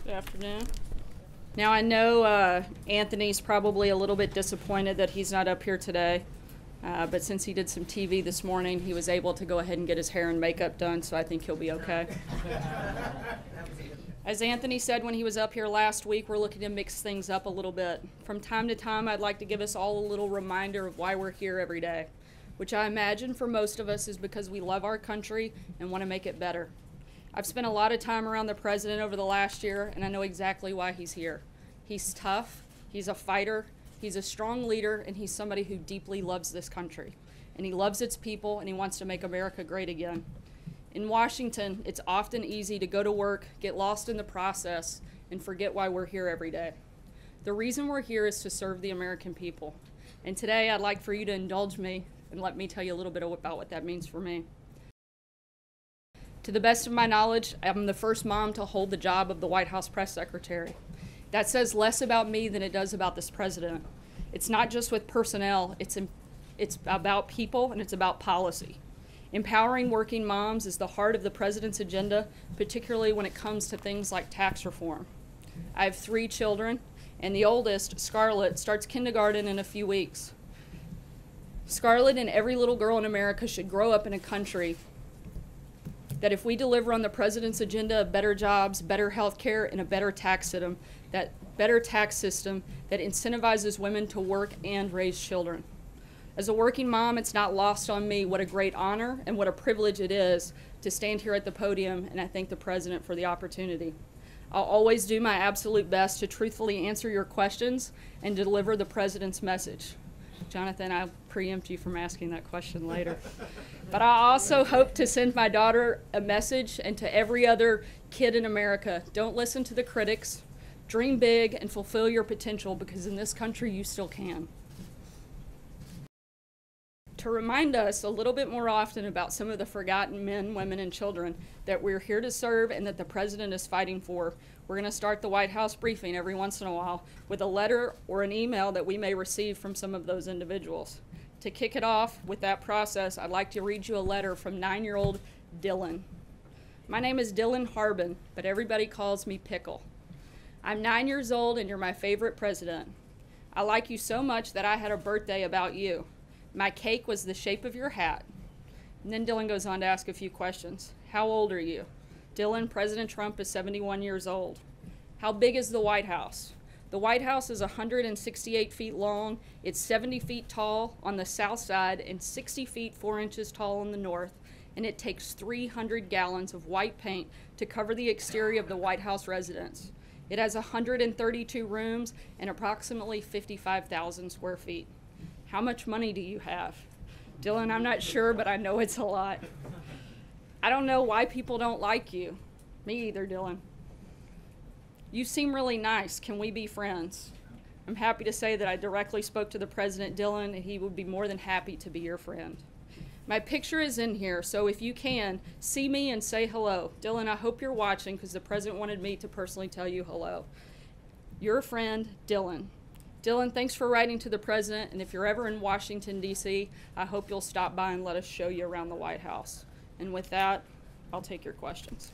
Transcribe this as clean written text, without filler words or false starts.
Good afternoon. Now I know Anthony's probably a little bit disappointed that he's not up here today, but since he did some TV this morning, he was able to go ahead and get his hair and makeup done, so I think he'll be okay. As Anthony said when he was up here last week, we're looking to mix things up a little bit. From time to time, I'd like to give us all a little reminder of why we're here every day, which I imagine for most of us is because we love our country and want to make it better. I've spent a lot of time around the president over the last year, and I know exactly why he's here. He's tough, he's a fighter, he's a strong leader, and he's somebody who deeply loves this country. And he loves its people, and he wants to make America great again. In Washington, it's often easy to go to work, get lost in the process, and forget why we're here every day. The reason we're here is to serve the American people. And today, I'd like for you to indulge me and let me tell you a little bit about what that means for me. To the best of my knowledge, I'm the first mom to hold the job of the White House press secretary. That says less about me than it does about this president. It's not just with personnel, it's about people and it's about policy. Empowering working moms is the heart of the president's agenda, particularly when it comes to things like tax reform. I have 3 children, and the oldest, Scarlett, starts kindergarten in a few weeks. Scarlett and every little girl in America should grow up in a country that if we deliver on the president's agenda of better jobs, better health care, and a better tax system, that incentivizes women to work and raise children. As a working mom, it's not lost on me what a great honor and what a privilege it is to stand here at the podium, and I thank the president for the opportunity. I'll always do my absolute best to truthfully answer your questions and deliver the president's message. Jonathan, I'll preempt you from asking that question later. But I also hope to send my daughter a message, and to every other kid in America: don't listen to the critics, dream big, and fulfill your potential, because in this country you still can. To remind us a little bit more often about some of the forgotten men, women, and children that we're here to serve and that the president is fighting for, we're going to start the White House briefing every once in a while with a letter or an email that we may receive from some of those individuals. To kick it off with that process, I'd like to read you a letter from 9-year-old Dylan. My name is Dylan Harbin, but everybody calls me Pickle. I'm 9 years old and you're my favorite president. I like you so much that I had a birthday about you. My cake was the shape of your hat. And then Dylan goes on to ask a few questions. How old are you? Dylan, President Trump is 71 years old. How big is the White House? The White House is 168 feet long. It's 70 feet tall on the south side and 60 feet 4 inches tall on the north. And it takes 300 gallons of white paint to cover the exterior of the White House residence. It has 132 rooms and approximately 55,000 square feet. How much money do you have? Dylan, I'm not sure, but I know it's a lot. I don't know why people don't like you. Me either, Dylan. You seem really nice. Can we be friends? I'm happy to say that I directly spoke to the president, Dylan, and he would be more than happy to be your friend. My picture is in here, so if you can, see me and say hello. Dylan, I hope you're watching because the president wanted me to personally tell you hello. Your friend, Dylan. Dylan, thanks for writing to the president, and if you're ever in Washington, D.C., I hope you'll stop by and let us show you around the White House. And with that, I'll take your questions.